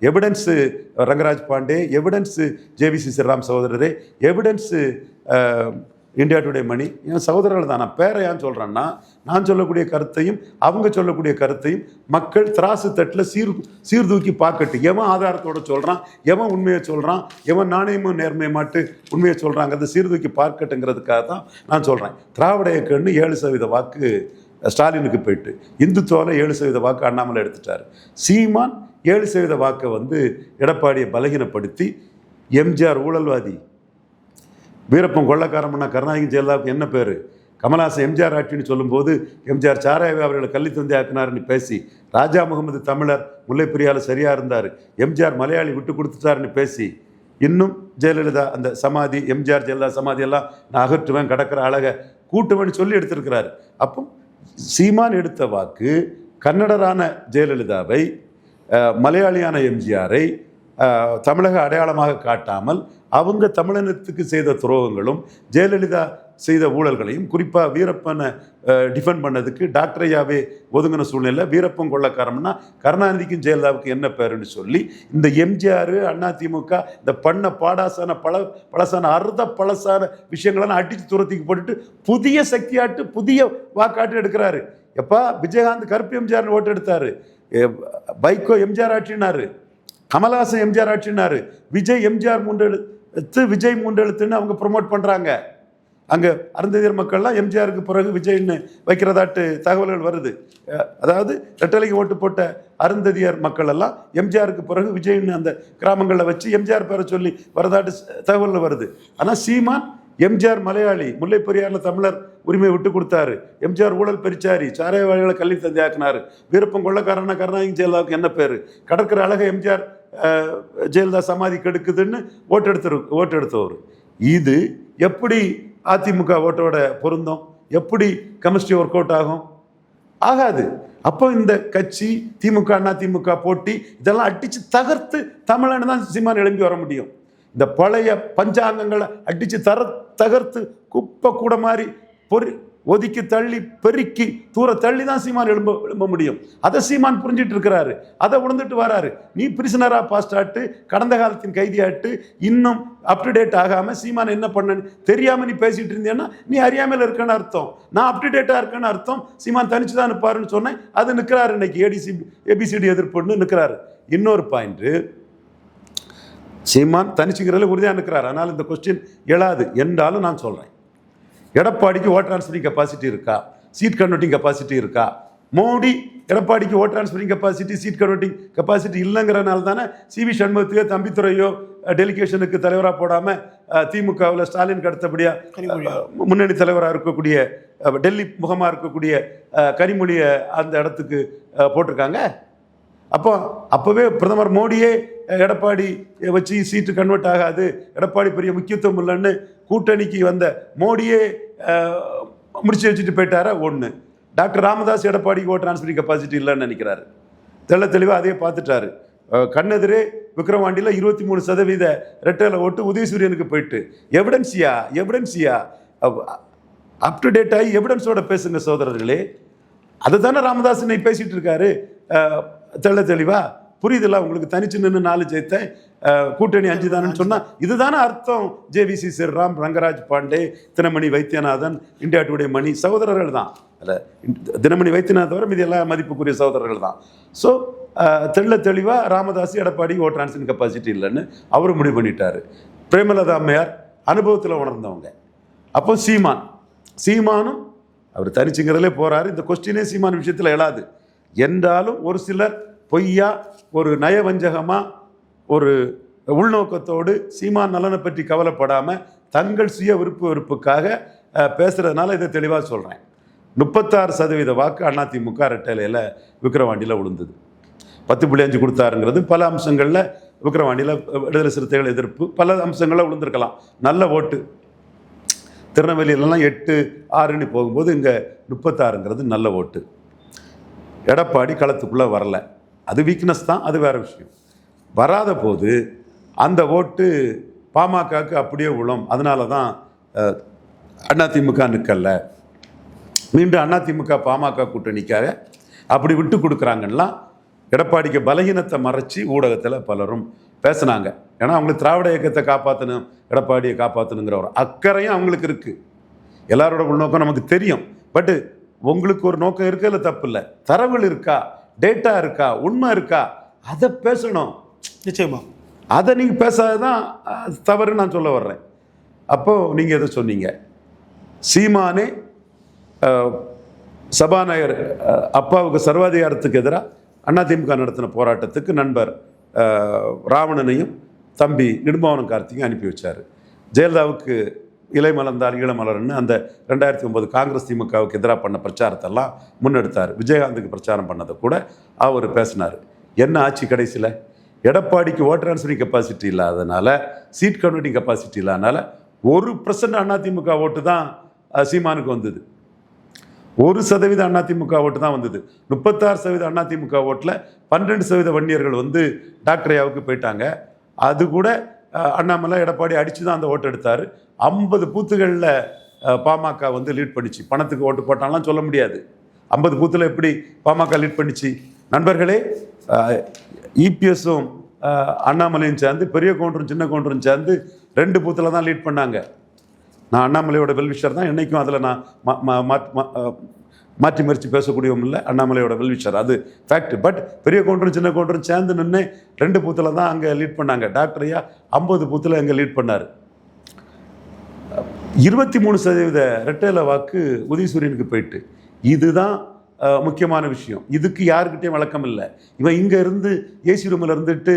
Evidence Rangaraj Pandey, evidence JVC Sriram சகோதரரே, எவிடன்ஸு இந்தியா டுடே மணி, என் சகோதரர்கள் தான். நான் பேரை ஏன் சொல்கிறேன்னா, நான் சொல்லக்கூடிய கருத்தையும் அவங்க சொல்லக்கூடிய கருத்தையும் மக்கள் திராசு தட்டில் சீர்தூக்கி பார்க்கட்டு, எவன் ஆதாரத்தோடு சொல்கிறான், எவன் உண்மையை சொல்கிறான், எவன் நாணயமும் நேர்மையமாட்டு உண்மையை சொல்கிறாங்கிறத சீர்தூக்கி பார்க்கட்டுங்கிறதுக்காக தான் நான் சொல்கிறேன். திராவிட இயக்கம்னு 7% வாக்கு ஸ்டாலினுக்கு போயிட்டு, இந்துத்துவாவில் 7% வாக்கு அண்ணாமலை எடுத்துட்டார். சீமான் 7% வாக்கை வந்து எடப்பாடியை பலகீனப்படுத்தி எம்ஜிஆர் ஊழல்வாதி, வீரப்பன் கொள்ளக்காரம்னா கருணாநிதி ஜெயலலிதாவுக்கு என்ன பேர், கமல்ஹாசன் எம்ஜிஆர் ஆட்சின்னு சொல்லும்போது எம்ஜிஆர் சாராயவை அவர்களை கள்ளி தந்தை ஆக்கினார்னு பேசி, ராஜா முகமது தமிழர் முல்லைப்பெரியால் சரியாக இருந்தார், எம்ஜிஆர் மலையாளி விட்டு கொடுத்துட்டாருன்னு பேசி, இன்னும் ஜெயலலிதா அந்த சமாதி எம்ஜிஆர் ஜெயலலிதா சமாதியெல்லாம் நான் அகற்றுவேன், கடற்கிற அழகை கூட்டுவேன்னு சொல்லி எடுத்திருக்கிறார். அப்போ சீமான் எடுத்த வாக்கு கன்னடரான ஜெயலலிதாவை, மலையாளியான எம்ஜிஆரை தமிழக அடையாளமாக காட்டாமல் அவங்க தமிழினத்துக்கு செய்த துரோகங்களும் ஜெயலலிதா செய்த ஊழல்களையும், குறிப்பாக வீரப்பனை டிஃபெண்ட் பண்ணதுக்கு டாக்டர் ஐயாவே ஒதுங்கின சூழ்நிலை, வீரப்பன் கொள்ளக்காரம்னா கருணாநிதிக்கும் ஜெயலலிதாவுக்கு என்ன பேருன்னு சொல்லி இந்த எம்ஜிஆர் அதிமுக இந்த பண்ண பாடாசான பழசான பழசான விஷயங்களெல்லாம் அடித்து துரத்திக்கு போட்டுட்டு புதிய சக்தியாட்டு புதிய வாக்காட்டு எடுக்கிறாரு. எப்பா விஜயகாந்த் கருப்பு எம்ஜிஆர்னு ஓட்டு எடுத்தாரு, வைகோ எம்ஜிஆர் ஆட்சினாரு, கமல்ஹாசன் எம்ஜிஆர் ஆட்சினாரு, விஜய் எம்ஜிஆர் 3 எழுத்து விஜய் 3 எழுத்துன்னு அவங்க ப்ரொமோட் பண்ணுறாங்க. அங்கே அருந்ததியர் மக்கள்லாம் எம்ஜிஆருக்கு பிறகு விஜய்ன்னு வைக்கிறதாட்டு தகவல்கள் வருது. அதாவது ரெட்டலைக்கு ஓட்டு போட்ட அருந்ததியர் மக்கள் எல்லாம் எம்ஜிஆருக்கு பிறகு விஜய்ன்னு அந்த கிராமங்களில் வச்சு எம்ஜிஆர் பேரை சொல்லி வரதாட்டு தகவல்கள் வருது. ஆனால் சீமான் எம்ஜிஆர் மலையாளி, முல்லைப்பெரியாரில் தமிழர் உரிமையை விட்டு கொடுத்தாரு, எம்ஜிஆர் ஊழல் பெரிச்சாரி, சாராய வாழிகளை கல்வி தந்தையாக்கினார், வீரப்பன் கொள்ளக்காரனா கருணாநிதி ஜெயலலிதாவுக்கு என்ன பேர், கடற்கரை அழகை எம்ஜிஆர் ஜெயலலிதா சமாதி கெடுக்குதுன்னு ஓட்டு எடுத்தவர். இது எப்படி அதிமுக ஓட்டோட பொருந்தம், எப்படி கெமிஸ்ட்ரி ஒர்க் அவுட் ஆகும்? ஆகாது. அப்போ இந்த கட்சி திமுக அதிமுக போட்டி இதெல்லாம் அடித்து தகர்த்து தமிழன் தான் சீமான் எழும்பி வர முடியும். இந்த பழைய பஞ்சாங்கங்களை அடித்து தகர்த்து குப்பை கூட மாதிரி ஒதுக்கி தள்ளி பெருக்கி தூர தள்ளி தான் சீமான் எழும்ப முடியும். அதை சீமான் புரிஞ்சிட்டு இருக்கிறாரு, அதை உணர்ந்துட்டு வராரு. நீ பிரிசனரா பாஸ்ட் ஆட்டு, கடந்த காலத்தின் கைதியாட்டு, இன்னும் அப்டுடேட் ஆகாம சீமான் என்ன பண்ணு தெரியாம நீ பேசிட்டு இருந்தேன்னா நீ அறியாமல் இருக்கன்னு அர்த்தம். நான் அப்டுடேட்டா இருக்கேன்னு அர்த்தம். சீமான் தனிச்சு தான் நிற்பாருன்னு சொன்னேன். அது நிற்கிறாரு இன்னைக்கு ஏபிசிடி எதிர்ப்புன்னு நிற்கிறாரு. இன்னொரு பாயிண்ட், சீமான் தனிச்சுங்கிறதுல உறுதியாக நிற்கிறார். அதனால் இந்த கொஸ்டின் எழாது என்றாலும் நான் சொல்றேன், எடப்பாடிக்கு ஓட் டிரான்ஸ்ஃபரிங் கெப்பாசிட்டி இருக்கா, சீட் கன்வெர்ட்டிங் கெப்பாசிட்டி இருக்கா? மோடி எடப்பாடிக்கு vote transferring capacity, seat converting capacity இல்லைங்கிறனால தானே சிவி சண்முகத்தையோ தம்பித்துறையோ டெலிகேஷனுக்கு தலைவராக போடாமல் திமுகவில் ஸ்டாலினுக்கு அடுத்தபடியாக முன்னணி தலைவராக இருக்கக்கூடிய டெல்லி முகமாக இருக்கக்கூடிய கனிமொழியை அந்த இடத்துக்கு போட்டிருக்காங்க. அப்போவே பிரதமர் மோடியே எடப்பாடி வச்சு சீட்டு கன்வெர்ட் ஆகாது, எடப்பாடி பெரிய முக்கியத்துவம் இல்லைன்னு கூட்டணிக்கு வந்த மோடியே முடிச்சு வச்சுட்டு போயிட்டாரா? ஒன்று. டாக்டர் ராமதாஸ் எடப்பாடிக்கு ஓட் டிரான்ஸ்ஃபரிங் கெப்பாசிட்டி இல்லைன்னு நினைக்கிறாரு. தெளிவாக அதையே பார்த்துட்டாரு. கண்ணெதிரே விக்ரவாண்டியில் 23% ரெட்டையில ஓட்டு உதயசூரியனுக்கு போயிட்டு. எவிடன்சியா அப் டு டேட் ஆகி எவிடன்ஸோட பேசுங்க சகோதரர்களே. அதை தானே ராமதாஸ் இன்னைக்கு பேசிட்டு இருக்காரு. தெளிவா புரியுதுல்ல உங்களுக்கு? தனிச்சு நின்று 4 ஜெயித்தேன், கூட்டணி 5 தானு சொன்னா இதுதானே அர்த்தம். JVC Sriram, Rangaraj Pandey, Dinamani Vaidyanathan, India Today Mani சகோதரர்கள் தான். தினமணி வைத்தியநாதன் தவிர மீது எல்லாம் மதிப்புக்குரிய சகோதரர்கள் தான். ஸோ தெளிவா Ramadoss Edappadi vote transferring capacity இல்லைன்னு அவர் முடிவு பண்ணிட்டாரு. பிரேமலதா அம்மையார் அனுபவத்தில் உணர்ந்தவங்க. அப்போ சீமானும் அவர் தனிச்சுங்கிறதுலே போறாரு. இந்த கொஸ்டினே சீமான் விஷயத்தில் எழாது. என்றாலும் ஒரு சிலர் பொய்யா ஒரு நயவஞ்சகமா ஒரு உள்நோக்கத்தோடு சீமான் நலனை பற்றி கவலைப்படாம தங்கள் சுய விருப்புக்காக பேசுறதுனால இதை தெளிவாக சொல்றேன். 36% வாக்கு அதிமுக ரெட்டையில விக்கிரவாண்டியில் விழுந்தது. 10.5 கொடுத்தாருங்கிறது பல அம்சங்கள்ல விக்கிரவாண்டியில் விடுதலை சிறுத்தைகள் எதிர்ப்பு பல அம்சங்களில் விழுந்திருக்கலாம். நல்ல ஓட்டு. திருநெல்வேலியிலலாம் 8-6ன்னு போகும்போது இங்கே 36ங்கிறது நல்ல ஓட்டு. எடப்பாடி களத்துக்குள்ளே வரல, அது வீக்னஸ் தான், அது வேற விஷயம். வராத போது அந்த ஓட்டு பாமகக்கு அப்படியே விழும். அதனால தான் அதிமுக நிற்கல. மீண்டும் அதிமுக பாமக கூட்டணிக்காக அப்படி விட்டு கொடுக்குறாங்கன்னா எடப்பாடிக்கு பலகீனத்தை மறைச்சி ஊடகத்தில் பலரும் பேசினாங்க. ஏன்னா அவங்களுக்கு திராவிட இயக்கத்தை காப்பாற்றணும், எடப்பாடியை காப்பாற்றணுங்கிற ஒரு அக்கறையும் அவங்களுக்கு இருக்குது. எல்லாரோட உள்நோக்கம் நமக்கு தெரியும். பட்டு உங்களுக்கு ஒரு நோக்கம் இருக்கு, இல்லை தப்பு இல்லை. தரவுகள் இருக்கா, டேட்டா இருக்கா, உண்மை இருக்கா, அதை பேசணும். நிச்சயமா அதை நீங்கள் பேசாததான் தவறுன்னு நான் சொல்ல வர்றேன். அப்போது நீங்கள் எதை சொன்னீங்க? சீமானே சபாநாயகர் அப்பாவுக்கு சர்வாதிகாரத்துக்கு எதிராக அதிமுக நடத்தின போராட்டத்துக்கு நண்பர் ராவணனையும் தம்பி இடும்பாவனம் கார்த்திகையும் அனுப்பி வச்சார். ஜெயலலிதாவுக்கு இலை மலர்ந்தால் ஈழமலர்னு அந்த 2009 காங்கிரஸ் திமுகவுக்கு எதிராக பண்ண பிரச்சாரத்தெல்லாம் முன்னெடுத்தார். விஜயகாந்துக்கு பிரச்சாரம் பண்ணதை கூட அவர் பேசினார். என்ன ஆச்சு கடைசியில்? எடப்பாடிக்கு ஓட் டிரான்ஸ்ஃபரிங் கெப்பாசிட்டி இல்லாதனால, சீட் கன்வெர்ட்டிங் கெப்பாசிட்டி இல்லாதனால 1% அதிமுக ஓட்டு தான் சீமானுக்கு வந்தது. 1% அதிமுக ஓட்டு தான் வந்தது. 36% அதிமுக ஓட்டில் 12% வன்னியர்கள் வந்து டாக்டர் ஐயாவுக்கு போயிட்டாங்க. அது கூட அண்ணாமலை எடப்பாடி அடித்து தான் அந்த ஓட்டு எடுத்தார். 50 பூத்துகளில் பாமக வந்து லீட் பண்ணிச்சு. பணத்துக்கு ஓட்டு போட்டாலாம் சொல்ல முடியாது. 50 பூத்தில் எப்படி பாமக லீட் பண்ணிச்சு? நண்பர்களே, இபிஎஸும் அண்ணாமலையும் சேர்ந்து, பெரிய கவுண்டரும் சின்ன கவுண்டரும் சேர்ந்து 2 பூத்தில் தான் லீட் பண்ணாங்க. நான் அண்ணாமலையோட வெல்விஷர் தான். என்றைக்கும் அதில் நான் மாற்றி மறித்து பேசக்கூடியவும் இல்லை. அண்ணாமலையோட வெல்விஷர், அது ஃபேக்ட். பட் பெரிய கவுண்டரும் சின்ன கவுண்டரும் சேர்ந்து நின்று 2 பூத்தில் தான் அங்கே லீட் பண்ணாங்க. டாக்டர் ஐயா 50 பூத்தில் அங்கே லீட் பண்ணார். 23% ரெட்டையில வாக்கு உதயசூரியனுக்கு போயிட்டு. இதுதான் முக்கியமான விஷயம். இதுக்கு யாருக்கிட்டையும் வழக்கம் இல்லை. இவன் இங்கே இருந்து ஏசி ரூமில் இருந்துட்டு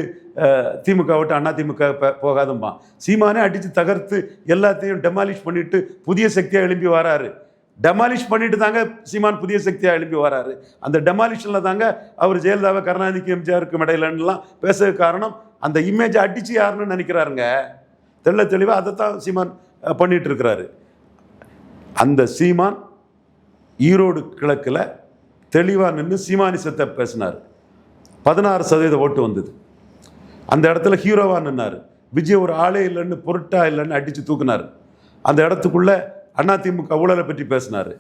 திமுக விட்டு அதிமுக போகாதும்மா. சீமானே அடித்து தகர்த்து எல்லாத்தையும் டெமாலிஷ் பண்ணிட்டு புதிய சக்தியாக எழுப்பி வராரு. டெமாலிஷ் பண்ணிட்டு தாங்க சீமான் புதிய சக்தியாக எழுப்பி வராரு. அந்த டெமாலிஷனில் தாங்க அவர் ஜெயலலிதாவை கருணாநிதிக்கு எம்ஜிஆருக்கு இடையிலலாம் பேச காரணம். அந்த இமேஜை அடித்து யாருன்னு நினைக்கிறாருங்க. தெளிவாக அதைத்தான் சீமான் பண்ணிட்டு இருக்கிறாரு. அந்த சீமான் ஈரோடு கிழக்கில் தெளிவாக நின்று சீமானிசத்தை பேசினார். 16% ஓட்டு வந்தது. அந்த இடத்துல ஹீரோவாக நின்னார். விஜய் ஒரு ஆளே இல்லைன்னு, பொருட்டா இல்லைன்னு அடித்து தூக்குனார். அந்த இடத்துக்குள்ள அதிமுக ஊழலை பற்றி பேசினார்.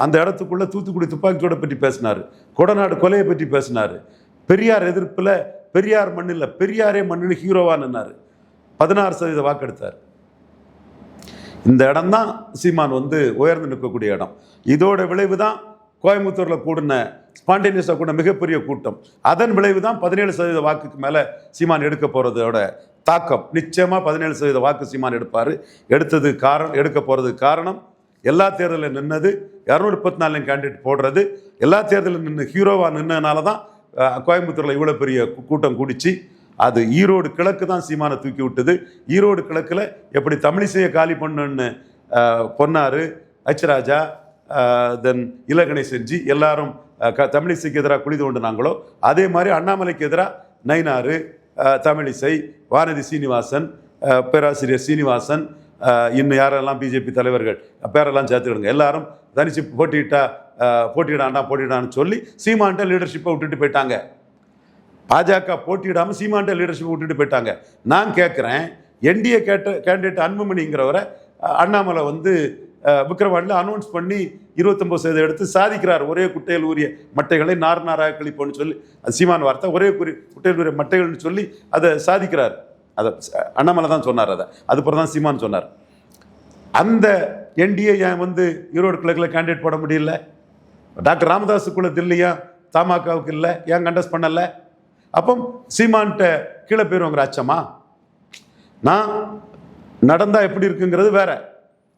அந்த இடத்துக்குள்ள தூத்துக்குடி துப்பாக்கிச்சூடை பற்றி பேசினார். கொடநாடு கொலையை பற்றி பேசினார். பெரியார் எதிர்ப்பில் பெரியார் மண்ணில் பெரியாரே மண்ணில் ஹீரோவாக நின்னார். 16% வாக்கெடுத்தார். இந்த இடம் தான் சீமான் உயர்ந்து நிற்கக்கூடிய இடம். இதோட விளைவு தான் கோயம்புத்தூரில் கூடின ஸ்பான்டேனியஸாக கூட மிகப்பெரிய கூட்டம். அதன் விளைவு தான் 17% வாக்குக்கு மேலே சீமான் எடுக்க போகிறதோட தாக்கம். நிச்சயமாக 17% வாக்கு சீமான் எடுப்பார். எடுக்க போகிறது காரணம் எல்லா தேர்தலில் நின்னது, 234 கேண்டிடேட் போடுறது, எல்லா தேர்தலில் நின்று ஹீரோவாக நின்னதுனால தான் கோயம்புத்தூரில் இவ்வளோ பெரிய கூட்டம் கூடிச்சு. அது ஈரோடு கிழக்கு தான் சீமானை தூக்கி விட்டது. ஈரோடு கிழக்கில் எப்படி தமிழிசையை காலி பண்ணுன்னு பொன்னாரு, ராஜா, தென் இலகணேசன்ஜி எல்லாரும் தமிழிசைக்கு எதிராக குழி தோண்டினாங்களோ, அதே மாதிரி அண்ணாமலைக்கு எதிராக நயினாறு, தமிழிசை, வானதி சீனிவாசன், பேராசிரியர் சீனிவாசன், இன்னும் யாரெல்லாம் பிஜேபி தலைவர்கள் பேரெல்லாம் சேர்த்துக்கிடுங்க, எல்லாரும் தனிச்சு போட்டியிடான்னு சொல்லி சீமான்ட்ட லீடர்ஷிப்பை விட்டுட்டு போயிட்டாங்க. பாஜக போட்டியிடாமல் சீமான்ட்ட லீடர்ஷிப்பை விட்டுட்டு போயிட்டாங்க. நான் கேட்குறேன், என்டிஏ கேண்டிடேட் அன்புமணிங்கிறவரை அண்ணாமலை விக்கிரவாண்டியில் அனௌன்ஸ் பண்ணி 29% எடுத்து சாதிக்கிறார். ஒரே குட்டையில் ஊறிய மட்டைகளை நாராக கழிப்போன்னு சொல்லி, அது சீமான் வார்த்தை, ஒரே குட்டையில் ஊறிய மட்டைகள்னு சொல்லி அதை சாதிக்கிறார். அதை அண்ணாமலை தான் சொன்னார். அதுக்கப்புறம் தான் சீமான் சொன்னார். அந்த என்டிஏ ஏன் ஈரோடு கிழக்கில் கேண்டிடேட் போட முடியல? டாக்டர் ராமதாஸுக்குள்ள தில்லியா தமாகவுக்கு இல்லை, ஏன் கண்டஸ்ட் பண்ணலை? அப்போ சீமான்கிட்ட கீழே போயிருவோங்கிற அச்சமா? நான் நடந்தால் எப்படி இருக்குங்கிறது வேற,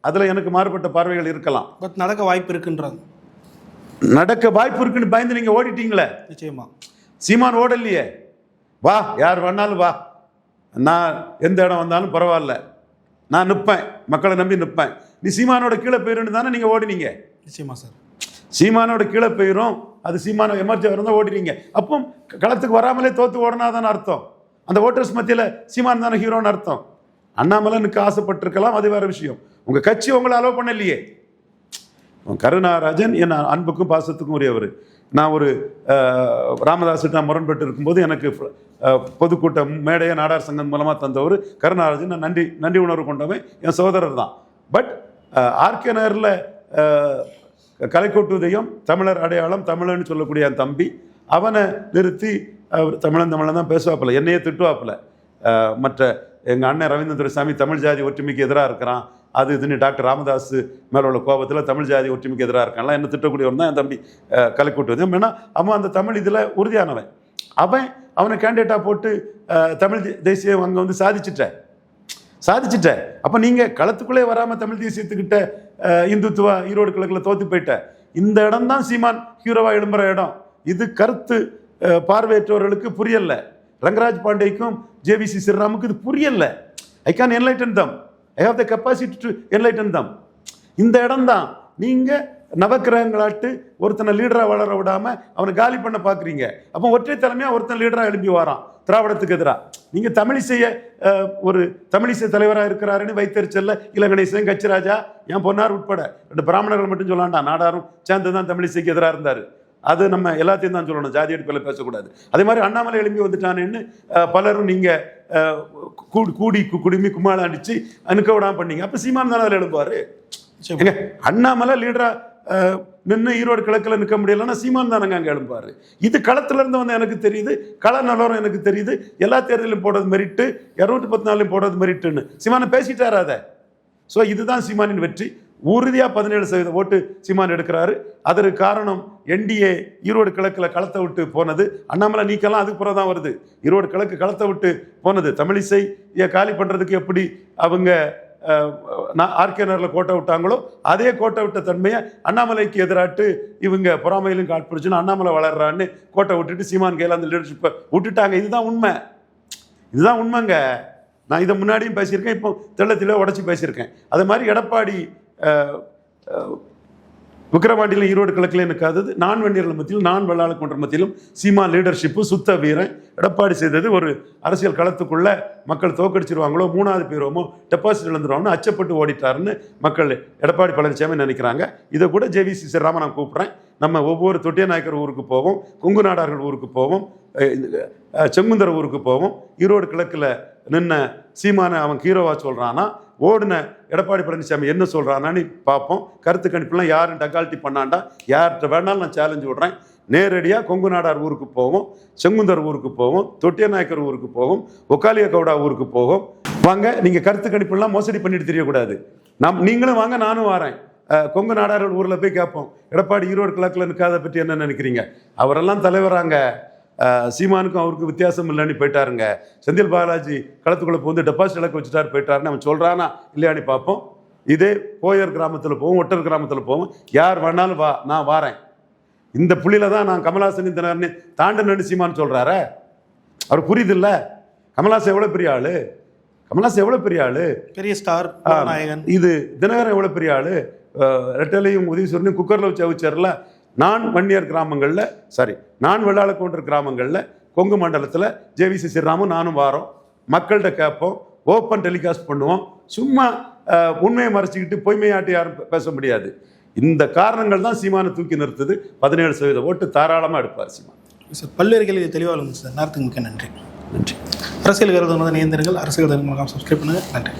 அதில் எனக்கு மாறுபட்ட பார்வைகள் இருக்கலாம். பட் நடக்க வாய்ப்பு இருக்குன்றாங்க. நடக்க வாய்ப்பு இருக்குன்னு பயந்து நீங்கள் ஓடிட்டீங்களே. நிச்சயமா சீமான் ஓடலையே. வா, யார் வேணாலும் வா, நான் எந்த இடம் வந்தாலும் பரவாயில்ல, நான் நிற்பேன், மக்களை நம்பி நிற்பேன். நீ சீமானோட கீழே போயிருன்னு தானே நீங்கள் ஓடினீங்க. நிச்சயமா சார். சீமானோட கீழே போயிடும், அது சீமான எமர்ஜி இருந்தால் ஓடினீங்க. அப்போ களத்துக்கு வராமலே தோற்று ஓடனாதான்னு அர்த்தம். அந்த ஓட்டர்ஸ் மத்தியில் சீமான் தானே ஹீரோன்னு அர்த்தம். அண்ணாமலனுக்கு ஆசைப்பட்டிருக்கலாம், அது வேற விஷயம். உங்கள் கட்சி உங்களை அலோவ் பண்ணலையே. கருணாராஜன் என் அன்புக்கும் பாசத்துக்கும் உரியவர். நான் ஒரு ராமதாஸ்கிட்ட முரண்பட்டு இருக்கும்போது எனக்கு பொதுக்கூட்டம் மேடையை நாடார் சங்கம் மூலமாக தந்தவர் கருணாராஜன். நான் நன்றி உணர்வு கொண்டவன், என் சகோதரர் தான். பட் ஆர்கே நகரில் கலைக்கோட்டு உதயம், தமிழர் அடையாளம், தமிழன்னு சொல்லக்கூடிய என் தம்பி, அவனை நிறுத்தி தமிழன் தான் பேசுவாப்பில்ல, என்னையே திட்டுவாப்பில்ல. மற்ற எங்கள் அண்ணன் ரவீந்திரன் துரைசாமி தமிழ் ஜாதி ஒற்றுமைக்கு எதிராக இருக்கிறான், அது இதுன்னு டாக்டர் ராமதாஸ் மேலே உள்ள கோபத்தில் தமிழ் ஜாதி ஒற்றுமைக்கு எதிராக இருக்கான்லாம் என்ன திட்டக்கூடியவன் தான் என் தம்பி கலைக்கோட்டு உதயம். ஏன்னா அவன் அந்த தமிழ் இதில் உறுதியானவன். அவனை கேண்டிடேட்டாக போட்டு தமிழ் தேசியம் அங்கே சாதிச்சிட்ட. அப்போ நீங்கள் களத்துக்குள்ளே வராமல் தமிழ் தேசியத்துக்கிட்ட இந்துத்துவா ஈரோடு கிழக்கில் தோற்று போயிட்ட. இந்த இடம் தான் சீமான் ஹீரோவாக எழும்புற இடம். இது கருத்து பார்வையற்றவர்களுக்கு புரியல. ரங்கராஜ் பாண்டேக்கும் ஜேவிசி ஸ்ரீராமுக்கு இது புரியல. I can enlighten them, I have the capacity to enlighten them. இந்த இடம் தான் நீங்கள் நவக்கிரகங்களாட்டு ஒருத்தனை லீடராக வளர விடாமல் அவனை காலி பண்ண பார்க்குறீங்க. அப்போ ஒற்றை தலைமையாக ஒருத்தன் லீடராக எழுப்பி வரான் திராவிடத்துக்கு எதிராக. நீங்கள் தமிழிசையை ஒரு தமிழிசை தலைவராக இருக்கிறாருன்னு வைத்தறிச்சல்ல இலகணேசன், கச்சிராஜா, என் பொன்னார் உட்பட 2 பிராமணர்கள் மட்டும் சொல்லாண்டா, நாடாரும் சேர்ந்து தான் தமிழிசைக்கு எதிராக இருந்தார். அது நம்ம எல்லாத்தையும் தான் சொல்லணும், ஜாதி அடிப்பில் பேசக்கூடாது. அதே மாதிரி அண்ணாமலை எழும்பி வந்துட்டானேன்னு பலரும் நீங்கள் குடுமி கும்மாளம் அடித்து அனுக்க விடாமல் பண்ணீங்க. அப்போ சீமான் தானே அதில் எழும்புவார். அண்ணாமலை லீடரா நின்று ஈரோடு கிழக்கில் நிற்க முடியலன்னா சீமான் தானங்க அங்கே எழுப்பாரு. இது களத்துல இருந்து எனக்கு தெரியுது, கள நிலவரம் எனக்கு தெரியுது. எல்லா தேர்தலையும் போடுறது மெரிட்டு, 214 போடுறது மெரிட்டுன்னு சீமானை பேசிட்டாரு அதை. ஸோ இதுதான் சீமானின் வெற்றி. உறுதியாக 17% ஓட்டு சீமான் எடுக்கிறாரு. அதற்கு காரணம் என்டிஏ ஈரோடு கிழக்கில் களத்தை விட்டு போனது. அண்ணாமலை நீக்கலாம் அதுக்கு பிறகு தான் வருது. ஈரோடு கிழக்கு களத்தை விட்டு போனது. தமிழிசையை காலி பண்ணுறதுக்கு எப்படி அவங்க ஆர்கே நகரில் கோட்டை விட்டாங்களோ அதே கோட்டை விட்ட தன்மையை அண்ணாமலைக்கு எதிராட்டு இவங்க பொறாமையிலும் காட்பிடிச்சுன்னு அண்ணாமலை வளர்றான்னு கோட்டை விட்டுட்டு சீமான் கையில் அந்த லீடர்ஷிப்பை விட்டுட்டாங்க. இதுதான் உண்மைங்க. நான் இதை முன்னாடியும் பேசியிருக்கேன், இப்போ தெள்ளத்திலே உடச்சி பேசியிருக்கேன். அதே மாதிரி எடப்பாடி விக்கிரவாண்டியில் ஈரோடு கிழக்கில் நிற்காதது, நான் வண்டியர்கள் மத்தியிலும் நான் வெள்ளாளர் கொன்ற மத்தியிலும் சீமா லீடர்ஷிப்பு சுத்த வீரன் எடப்பாடி செய்தது. ஒரு அரசியல் களத்துக்குள்ள மக்கள் தோக்கடிச்சிருவாங்களோ, 3வது பேருமோ டெபாசிட் இழந்துருவாங்கன்னு அச்சப்பட்டு ஓடிட்டாருன்னு மக்கள் எடப்பாடி பழனிசாமி நினைக்கிறாங்க. இதை கூட ஜேவிசி ஸ்ரீராம நான் கூப்பிட்றேன். நம்ம ஒவ்வொரு தொட்டிய நாயக்கர் ஊருக்கு போவோம், கொங்கு நாடார்கள் ஊருக்கு போவோம், செங்குந்தர் ஊருக்கு போவோம். ஈரோடு கிழக்கில் நின்ன சீமான அவன் ஹீரோவா சொல்கிறான்னா, ஓடின எடப்பாடி பழனிசாமி என்ன சொல்கிறானான்னு பார்ப்போம். கருத்து கணிப்புலாம் யாரும் டக்கால்ட்டி பண்ணாண்டா, யார்கிட்ட வேணாலும் நான் சேலஞ்சு விட்றேன். நேரடியாக கொங்கு நாடார் ஊருக்கு போவோம், செங்குந்தர் ஊருக்கு போவோம், தொட்டிய நாயக்கர் ஊருக்கு போவோம், ஒக்காலிய கவுடா ஊருக்கு போவோம். வாங்க, நீங்கள் கருத்து கணிப்புலாம் மோசடி பண்ணிட்டு தெரியக்கூடாது. நீங்களும் வாங்க, நானும் வரேன். கொங்கு நாடார்கள் ஊரில் போய் கேட்போம், எடப்பாடி ஈரோடு கிழக்கில் நிற்காத பற்றி என்ன நினைக்கிறீங்க? அவரெல்லாம் தலைவராங்க, சீமானுக்கும் அவருக்கு வித்தியாசம் இல்லைன்னு போயிட்டாருங்க. செந்தில் பாலாஜி களத்துக்குள்ளே வந்து டெபாசிட் இலக்க வச்சுட்டாரு போயிட்டாருன்னு அவன் சொல்கிறானா இல்லையான்னு பார்ப்போம். இதே போயர் கிராமத்தில் போவோம், ஒட்டர் கிராமத்தில் போவோம். யார் வேணாலும் வா, நான் வாரேன். இந்த புள்ளியில தான் நான் கமல்ஹாசன் தினகரன் தாண்டன் சீமான்னு சொல்கிறாரே. அவர் புரியுது இல்லை? கமல்ஹாசன் எவ்வளோ பெரிய ஆளு, கமல்ஹாசன் எவ்வளோ பெரிய ஆளு, பெரிய ஸ்டார் நாயகன். இது தினகரன் எவ்வளோ பெரிய ஆளு, ரெட்டலையும் உதயசூரனையும் குக்கரில் வச்சு அவிச்சார்ல. நான் வன்னியர் கிராமங்களில், நான் வெள்ளாள கவுண்டர் கிராமங்களில் கொங்கு மண்டலத்தில் ஜேவிசி ஸ்ரீராமும் நானும் வாரோம். மக்கள்கிட்ட கேட்போம், ஓப்பன் டெலிகாஸ்ட் பண்ணுவோம். சும்மா உண்மையை மறைச்சிக்கிட்டு பொய்மையாட்டி யாரும் பேச முடியாது. இந்த காரணங்கள் தான் சீமானை தூக்கி நிறுத்துது. 17% ஓட்டு தாராளமாக எடுப்பார் சீமான். சார், பல்வேறு கேள்வி தெளிவாக சார். நேரத்துக்கு மிக்க நன்றி. அரசியல் கருத்து நேர்ந்தீர்கள். அரசியல் சப்ஸ்கிரைப் பண்ணுங்கள். நன்றி.